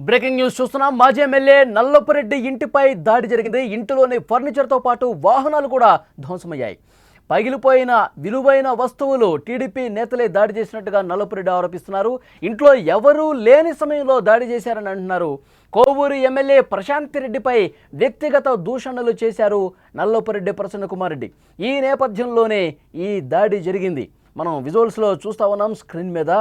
Breaking news చూస్తున్నాం. మాజీ MLA Nallapureddy ఇంటిపై దాడి జరిగింది. ఇంటిలోని ఫర్నిచర్తో పాటు వాహనాలు కూడా ధ్వంసమయ్యాయి. పగిలిపోయిన విలువైన వస్తువులు టీడీపీ నేతలే దాడి చేసినట్టుగా నల్లపురెడ్డి ఆరోపిస్తున్నారు. ఇంట్లో ఎవరూ లేని సమయంలో దాడి చేశారని అంటున్నారు. కోవూరు ఎమ్మెల్యే ప్రశాంత్ రెడ్డిపై వ్యక్తిగత దూషణలు చేశారు నల్లపురెడ్డి ప్రసన్న కుమార్ రెడ్డి. ఈ నేపథ్యంలోనే ఈ దాడి జరిగింది. మనం విజువల్స్లో చూస్తూ ఉన్నాం. స్క్రీన్ మీద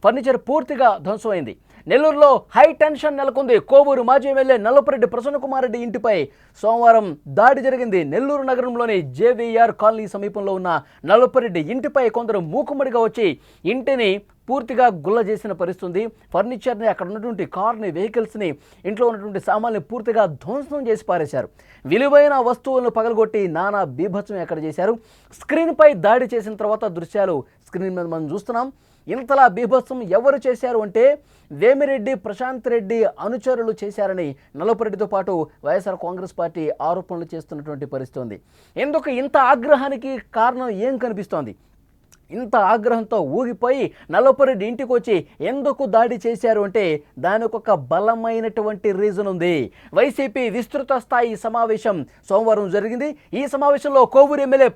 ఫర్నిచర్ పూర్తిగా ధ్వంసమైంది. నెల్లూరులో హై టెన్షన్ నెలకొంది. కోవూరు మాజీ ఎమ్మెల్యే నల్లపురెడ్డి ప్రసన్న కుమార్ రెడ్డి ఇంటిపై సోమవారం దాడి జరిగింది. నెల్లూరు నగరంలోని జేవీఆర్ కాలనీ సమీపంలో ఉన్న నల్లపురెడ్డి ఇంటిపై కొందరు మూకుమ్మడిగా వచ్చి ఇంటిని పూర్తిగా గుల్ల చేసిన పరిస్థితుంది. ఫర్నిచర్ని, అక్కడ ఉన్నటువంటి కార్ని, వెహికల్స్ని, ఇంట్లో ఉన్నటువంటి సామాన్లు పూర్తిగా ధ్వంసం చేసి పారేశారు. విలువైన వస్తువులను పగలగొట్టి నానా బీభత్సం ఎక్కడ చేశారు. స్క్రీన్పై దాడి చేసిన తర్వాత దృశ్యాలు స్క్రీన్ మీద మనం చూస్తున్నాం. ఇంతలా బీభత్సం ఎవరు చేశారు అంటే వేమిరెడ్డి ప్రశాంత్ రెడ్డి అనుచరులు చేశారని నల్లపురెడ్డితో పాటు వైఎస్ఆర్ కాంగ్రెస్ పార్టీ ఆరోపణలు చేస్తున్నటువంటి పరిస్థితి ఉంది. ఎందుకు ఇంత ఆగ్రహానికి కారణం ఏం కనిపిస్తోంది? ఇంత ఆగ్రహంతో ఊగిపోయి నల్లపురెడ్డి ఇంటికి వచ్చి ఎందుకు దాడి చేశారు అంటే దానికి ఒక బలమైనటువంటి రీజన్ ఉంది. వైసీపీ విస్తృత స్థాయి సమావేశం సోమవారం జరిగింది. ఈ సమావేశంలో కోవూరు ఎమ్మెల్యే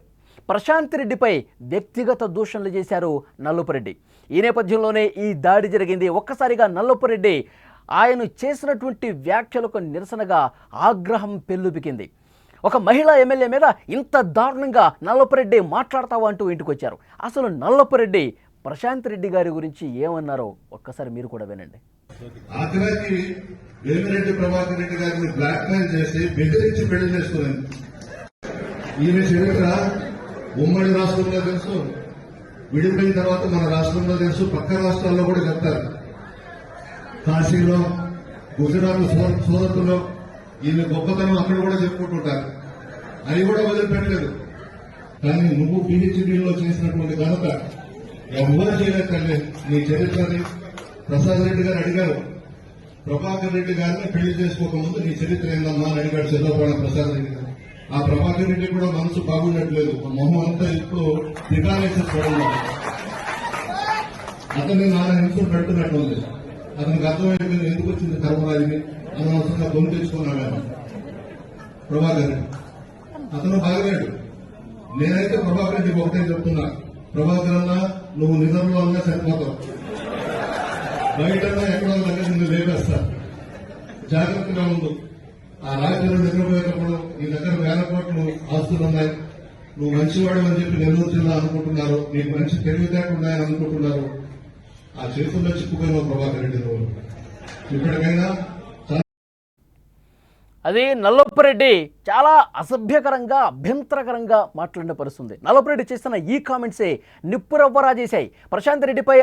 ప్రశాంత్ రెడ్డిపై వ్యక్తిగత దూషణలు చేశారు నల్లపురెడ్డి. ఈ నేపథ్యంలోనే ఈ దాడి జరిగింది. ఒక్కసారిగా నల్లపురెడ్డి ఆయన చేసినటువంటి వ్యాఖ్యలకు నిరసనగా ఆగ్రహం పెల్లుబికింది. ఒక మహిళా ఎమ్మెల్యే మీద ఇంత దారుణంగా నల్లపురెడ్డి మాట్లాడతావా అంటూ ఇంటికి వచ్చారు. అసలు నల్లపురెడ్డి ప్రశాంత్ రెడ్డి గారి గురించి ఏమన్నారో ఒక్కసారి మీరు కూడా వినండి. ఆఖరికి వేమిరెడ్డి ప్రభాకర్ రెడ్డి గారిని బ్లాక్ మెయిల్ చేసి బెదిరించి పెళ్లి చేసుకున్నాను. ఈమె చరిత్ర ఉమ్మడి రాష్ట్రంలో తెలుసు, విడిపోయిన తర్వాత మన రాష్ట్రంలో తెలుసు, పక్క రాష్ట్రాల్లో కూడా చెప్తారు. కాశీలో, గుజరాత్, సూరత్లో ఈమె గొప్పతనం అక్కడ కూడా చెప్పుకుంటుంటారు. అవి కూడా వదిలిపెట్టలేదు. కానీ నువ్వు పిహెచ్డీలో చేసినటువంటి కనుక ఎవరు చేయలేకండి నీ చరిత్రని. ప్రసాద్ రెడ్డి గారు అడిగారు, ప్రభాకర్ రెడ్డి గారిని పెళ్లి చేసుకోకముందు నీ చరిత్ర ఏందమ్మా అని అడిగాడు చంద్రబాబు ప్రసాద్ రెడ్డి గారు. ఆ ప్రభాకర్ రెడ్డి కూడా మనసు బాగున్నట్లేదు, మొహం అంతా ఇప్పుడు దిగాలేసి చూడాలి. అతన్ని నాన్న హింసలు పెడుతున్నట్టుంది. అతనికి అర్థమైంది ఎందుకు వచ్చింది కర్మరాజుని అనవసరంగా గొంతు తెచ్చుకున్నాడు ఆయన ప్రభాకర్ రెడ్డి. అతను బాగలేడు. నేనైతే ప్రభాకర్ రెడ్డికి ఒకటే చెప్తున్నా, ప్రభాకర్ అన్నా నువ్వు నిజంలో అన్నా సరిపోతావు, బయటన్నా ఎక్కడో దగ్గర నిన్ను లేపేస్తా, జాగ్రత్తగా ఉండు. ఆ రాజ్యంలో నిద్రపోయేటప్పుడు నీ దగ్గర వేల కోట్లు ఆస్తులున్నాయి, నువ్వు మంచివాడు అని చెప్పి నెల్లూరు జిల్లా అనుకుంటున్నారు, నీకు మంచి తెలివితేటలు ఉన్నాయని అనుకుంటున్నారు. ఆ చేతుల్లో చిక్కుపోయిన ప్రభాకర్ రెడ్డి నువ్వు ఇప్పటికైనా. అది నల్లపురెడ్డి చాలా అసభ్యకరంగా, అభ్యంతరకరంగా మాట్లాడిన పరిస్థితుంది. నల్లపురెడ్డి చేసిన ఈ కామెంట్సే నిప్పురవ్వరా చేశాయి. ప్రశాంత్ రెడ్డిపై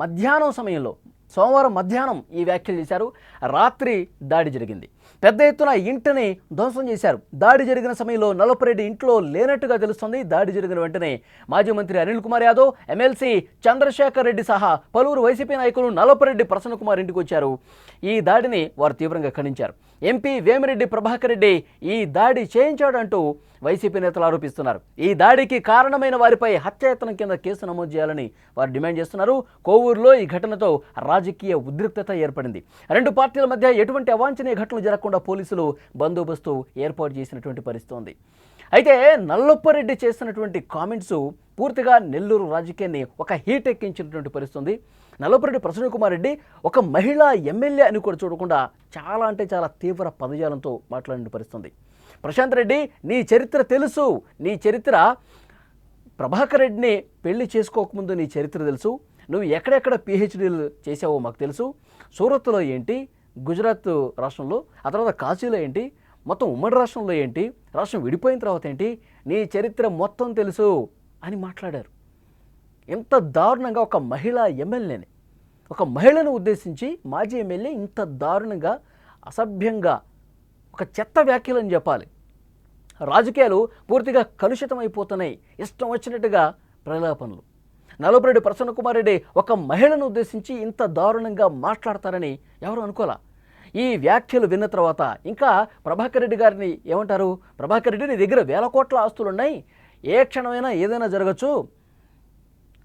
మధ్యాహ్నం సమయంలో, సోమవారం మధ్యాహ్నం ఈ వ్యాఖ్యలు చేశారు. రాత్రి దాడి జరిగింది. పెద్ద ఎత్తున ఇంటిని ధ్వంసం చేశారు. దాడి జరిగిన సమయంలో నల్లపురెడ్డి ఇంట్లో లేనట్టుగా తెలుస్తుంది. దాడి జరిగిన వెంటనే మాజీ మంత్రి అనిల్ కుమార్ యాదవ్, ఎమ్మెల్సీ చంద్రశేఖర్ రెడ్డి సహా పలువురు వైసీపీ నాయకులు నల్లపురెడ్డి ప్రసన్న కుమార్ ఇంటికి వచ్చారు. ఈ దాడిని వారు తీవ్రంగా ఖండించారు. ఎంపీ వేమిరెడ్డి ప్రభాకర్ రెడ్డి ఈ దాడి చేయించాడంటూ వైసీపీ నేతలు ఆరోపిస్తున్నారు. ఈ దాడికి కారణమైన వారిపై హత్యాయత్నం కింద కేసు నమోదు చేయాలని వారు డిమాండ్ చేస్తున్నారు. కోవూరులో ఈ ఘటనతో రాజకీయ ఉద్రిక్తత ఏర్పడింది. రెండు పార్టీల మధ్య ఎటువంటి అవాంఛనీయ ఘటనలు జరగకుండా పోలీసులు బందోబస్తు ఏర్పాటు చేసినటువంటి పరిస్థితి ఉంది. అయితే నల్లపురెడ్డి చేసినటువంటి కామెంట్స్ పూర్తిగా నెల్లూరు రాజకీయాన్ని ఒక హీట్ ఎక్కించినటువంటి పరిస్థితి. నల్లపురెడ్డి ప్రసన్న కుమార్ రెడ్డి ఒక మహిళా ఎమ్మెల్యే అని కూడా చూడకుండా చాలా అంటే చాలా తీవ్ర పదజాలంతో మాట్లాడిన పరిస్థితి. ప్రశాంత్ రెడ్డి, నీ చరిత్ర తెలుసు, నీ చరిత్ర ప్రభాకర్ రెడ్డిని పెళ్లి చేసుకోకముందు నీ చరిత్ర తెలుసు, నువ్వు ఎక్కడెక్కడ పిహెచ్డీలు చేసావో మాకు తెలుసు, సూరత్లో ఏంటి, గుజరాత్ రాష్ట్రంలో, ఆ తర్వాత కాశీలో ఏంటి, మొత్తం ఉమ్మడి రాష్ట్రంలో ఏంటి, రాష్ట్రం విడిపోయిన తర్వాత ఏంటి, నీ చరిత్ర మొత్తం తెలుసు అని మాట్లాడారు. ఇంత దారుణంగా ఒక మహిళా ఎమ్మెల్యేని, ఒక మహిళను ఉద్దేశించి మాజీ ఎమ్మెల్యే ఇంత దారుణంగా, అసభ్యంగా ఒక చెత్త వ్యాఖ్యలని చెప్పాలి. రాజకీయాలు పూర్తిగా కలుషితమైపోతున్నాయి. ఇష్టం వచ్చినట్టుగా ప్రలాపనలు. నల్లపురెడ్డి ప్రసన్న కుమార్ రెడ్డి ఒక మహిళను ఉద్దేశించి ఇంత దారుణంగా మాట్లాడతారని ఎవరు అనుకోలా. ఈ వ్యాఖ్యలు విన్న తర్వాత ఇంకా ప్రభాకర్ రెడ్డి గారిని ఏమంటారు? ప్రభాకర్ రెడ్డి నీ దగ్గర వేల కోట్ల ఆస్తులున్నాయి, ఏ క్షణమైనా ఏదైనా జరగచ్చు,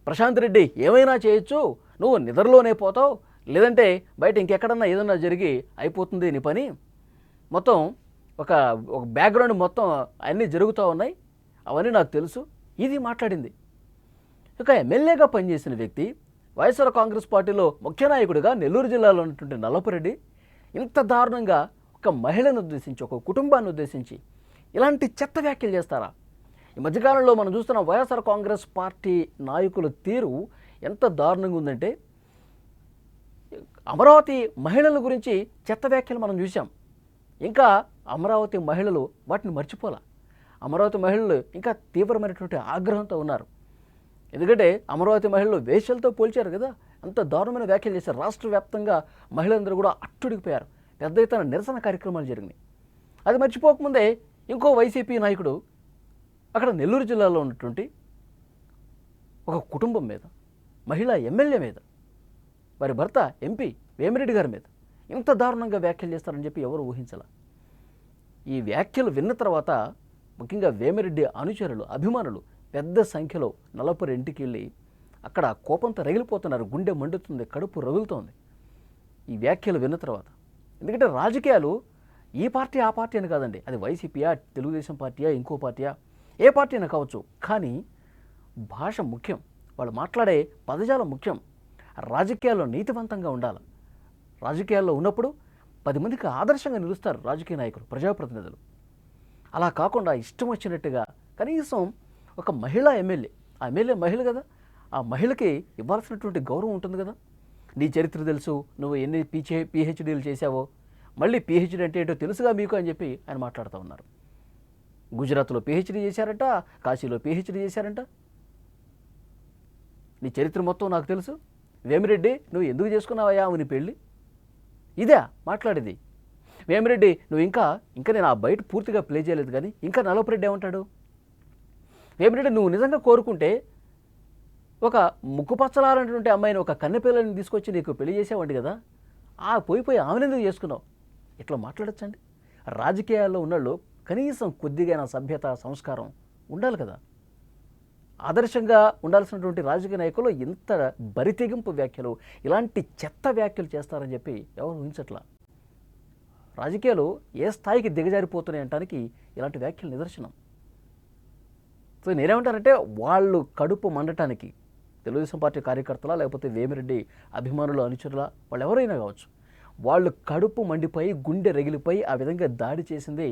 ప్రశాంత్ రెడ్డి ఏమైనా చేయొచ్చు, నువ్వు నిద్రలోనే పోతావు, లేదంటే బయట ఇంకెక్కడన్నా ఏదన్నా జరిగి అయిపోతుంది నీ పని, మొత్తం ఒక ఒక బ్యాక్గ్రౌండ్ మొత్తం అన్నీ జరుగుతూ ఉన్నాయి, అవన్నీ నాకు తెలుసు, ఇది మాట్లాడింది. ఇక ఎమ్మెల్యేగా పనిచేసిన వ్యక్తి, వైఎస్ఆర్ కాంగ్రెస్ పార్టీలో ముఖ్య నాయకుడిగా నెల్లూరు జిల్లాలో ఉన్నటువంటి నల్లపురెడ్డి ఇంత దారుణంగా ఒక మహిళను ఉద్దేశించి, ఒక కుటుంబాన్ని ఉద్దేశించి ఇలాంటి చెత్త వ్యాఖ్యలు చేస్తారా? ఈ మధ్యకాలంలో మనం చూస్తున్న వైఎస్ఆర్ కాంగ్రెస్ పార్టీ నాయకుల తీరు ఎంత దారుణంగా ఉందంటే, అమరావతి మహిళల గురించి చెత్త వ్యాఖ్యలు మనం చూసాం. ఇంకా అమరావతి మహిళలు వాటిని మర్చిపోలా. అమరావతి మహిళలు ఇంకా తీవ్రమైనటువంటి ఆగ్రహంతో ఉన్నారు. ఎందుకంటే అమరావతి మహిళలు వేశ్యలతో పోల్చారు కదా, అంత దారుణమైన వ్యాఖ్యలు చేశారు. రాష్ట్ర వ్యాప్తంగా మహిళలందరూ కూడా అట్టుడికిపోయారు. పెద్ద ఎత్తున నిరసన కార్యక్రమాలు జరిగినాయి. అది మర్చిపోకముందే ఇంకో వైసీపీ నాయకుడు అక్కడ నెల్లూరు జిల్లాలో ఉన్నటువంటి ఒక కుటుంబం మీద, మహిళా ఎమ్మెల్యే మీద, వారి భర్త ఎంపీ వేమిరెడ్డి గారి మీద ఇంత దారుణంగా వ్యాఖ్యలు చేస్తారని చెప్పి ఎవరు ఊహించాల. ఈ వ్యాఖ్యలు విన్న తర్వాత ముఖ్యంగా వేమిరెడ్డి అనుచరులు, అభిమానులు పెద్ద సంఖ్యలో నల్లపురి ఇంటికి వెళ్ళి అక్కడ కోపంతో రగిలిపోతున్నారు. గుండె మండుతుంది, కడుపు రగులుతోంది ఈ వ్యాఖ్యలు విన్న తర్వాత. ఎందుకంటే రాజకీయాలు ఈ పార్టీ ఆ పార్టీ అని కాదండి, అది వైసీపీయా, తెలుగుదేశం పార్టీయా, ఇంకో పార్టీయా, ఏ పార్టీ అయినా కావచ్చు, కానీ భాష ముఖ్యం, వాళ్ళు మాట్లాడే పదజాలం ముఖ్యం. రాజకీయాల్లో నీతివంతంగా ఉండాలి. రాజకీయాల్లో ఉన్నప్పుడు 10 మందికి ఆదర్శంగా నిలుస్తారు రాజకీయ నాయకులు, ప్రజాప్రతినిధులు. అలా కాకుండా ఇష్టం వచ్చినట్టుగా, కనీసం ఒక మహిళా ఎమ్మెల్యే, ఆ ఎమ్మెల్యే మహిళ కదా, ఆ మహిళకి ఇవ్వాల్సినటువంటి గౌరవం ఉంటుంది కదా. నీ చరిత్ర తెలుసు, నువ్వు ఎన్ని పిహెచ్డీలు చేశావో, మళ్ళీ పిహెచ్డీ అంటే ఏంటో తెలుసుగా మీకు అని చెప్పి ఆయన మాట్లాడుతూ ఉన్నారు. గుజరాత్లో పిహెచ్డీ చేశారంట, కాశీలో పిహెచ్డీ చేశారంట. నీ చరిత్ర మొత్తం నాకు తెలుసు, వేమిరెడ్డి నువ్వు ఎందుకు చేసుకున్నావయ్యా నీ పెళ్ళి, ఇదే మాట్లాడేది. వేమిరెడ్డి నువ్వు ఇంకా నేను ఆ బయట పూర్తిగా ప్లే చేయలేదు, కానీ ఇంకా నల్లపురెడ్డి ఏమంటాడు? వేమిరెడ్డి నువ్వు నిజంగా కోరుకుంటే ఒక ముక్కుపచ్చలారనటువంటి అమ్మాయిని, ఒక కన్నెపిల్లని తీసుకొచ్చి నీకు పెళ్లి చేసేవాడి కదా, పోయి ఆమెను ఎందుకు చేసుకున్నావు? ఇట్లా మాట్లాడచ్చండి. రాజకీయాల్లో ఉన్నళ్ళు కనీసం కొద్దిగా సభ్యత, సంస్కారం ఉండాలి కదా. ఆదర్శంగా ఉండాల్సినటువంటి రాజకీయ నాయకులు ఇంత బరితెగింపు వ్యాఖ్యలు, ఇలాంటి చెత్త వ్యాఖ్యలు చేస్తారని చెప్పి ఎవరు ఊహించట్లా. రాజకీయాలు ఏ స్థాయికి దిగజారిపోతున్నాయి అనడానికి ఇలాంటి వ్యాఖ్యలు నిదర్శనం. సో నేనేమంటానంటే, వాళ్ళు కడుపు మండటానికి, తెలుగుదేశం పార్టీ కార్యకర్తలా లేకపోతే వేమిరెడ్డి అభిమానులు, అనుచరుల, వాళ్ళు ఎవరైనా కావచ్చు, వాళ్ళు కడుపు మండిపోయి గుండె రగిలిపోయి ఆ విధంగా దాడి చేసింది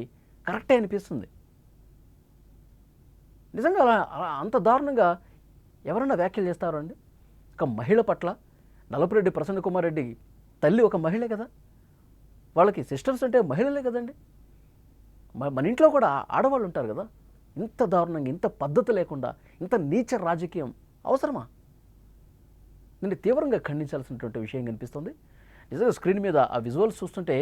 కరెక్టే అనిపిస్తుంది. నిజంగా అలా అంత దారుణంగా ఎవరైనా వ్యాఖ్యలు చేస్తారో అండి? ఒక మహిళ పట్ల, నల్లపురెడ్డి ప్రసన్న కుమార్ రెడ్డి తల్లి ఒక మహిళే కదా, వాళ్ళకి సిస్టర్స్ అంటే మహిళలే కదండి. మన ఇంట్లో కూడా ఆడవాళ్ళు ఉంటారు కదా. ఇంత దారుణంగా, ఇంత పద్ధతి లేకుండా, ఇంత నీచ రాజకీయం అవసరమా? నేను తీవ్రంగా ఖండించాల్సినటువంటి విషయం కనిపిస్తుంది. నిజంగా స్క్రీన్ మీద ఆ విజువల్స్ చూస్తుంటే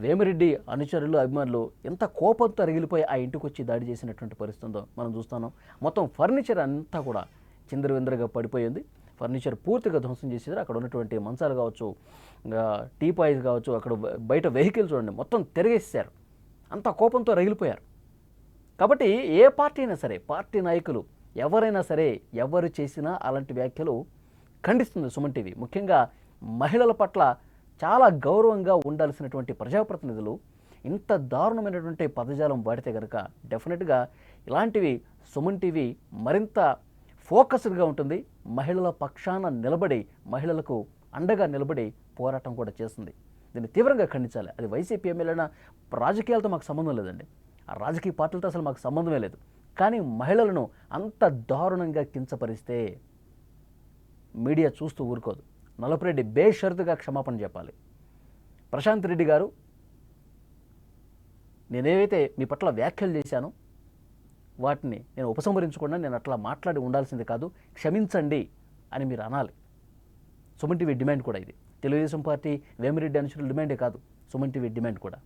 వేమిరెడ్డి అనుచరులు, అభిమానులు ఎంత కోపంతో రగిలిపోయి ఆ ఇంటికి వచ్చి దాడి చేసినటువంటి పరిస్థితి ఉందో మనం చూస్తున్నాం. మొత్తం ఫర్నిచర్ అంతా కూడా చిందరవిందరగా పడిపోయింది. ఫర్నిచర్ పూర్తిగా ధ్వంసం చేసేది. అక్కడ ఉన్నటువంటి మంచాలు కావచ్చు, టీపాయిస్ కావచ్చు, అక్కడ బయట వెహికల్ చూడండి మొత్తం తిరిగేసారు. అంత కోపంతో రగిలిపోయారు. కాబట్టి ఏ పార్టీ అయినా సరే, పార్టీ నాయకులు ఎవరైనా సరే, ఎవరు చేసినా అలాంటి వ్యాఖ్యలు ఖండిస్తుంది సుమన్ టీవీ. ముఖ్యంగా మహిళల పట్ల చాలా గౌరవంగా ఉండాల్సినటువంటి ప్రజాప్రతినిధులు ఇంత దారుణమైనటువంటి పదజాలం వాడితే కనుక డెఫినెట్గా ఇలాంటివి సుమన్ టీవీ మరింత ఫోకస్డ్గా ఉంటుంది. మహిళల పక్షాన నిలబడి, మహిళలకు అండగా నిలబడి పోరాటం కూడా చేస్తుంది. దీన్ని తీవ్రంగా ఖండించాలి. అది వైసీపీ ఎమ్మెల్యేనా, రాజకీయాలతో మాకు సంబంధం లేదండి, ఆ రాజకీయ పార్టీలతో అసలు మాకు సంబంధమే లేదు. కానీ మహిళలను అంత దారుణంగా కించపరిస్తే మీడియా చూస్తూ ఊరుకోదు. నల్లపురెడ్డి బేషరతుగా క్షమాపణ చెప్పాలి. ప్రశాంత్ రెడ్డి గారు, నేనేవైతే మీ పట్ల వ్యాఖ్యలు చేశానో వాటిని నేను ఉపసంహరించకుండా నేను అట్లా మాట్లాడి ఉండాల్సింది కాదు, క్షమించండి అని మీరు అనాలి. సుమన్ టీవీ డిమాండ్ కూడా ఇది. తెలుగుదేశం పార్టీ వేమిరెడ్డి అనుచరుల డిమాండే కాదు, సుమన్ టీవీ డిమాండ్ కూడా.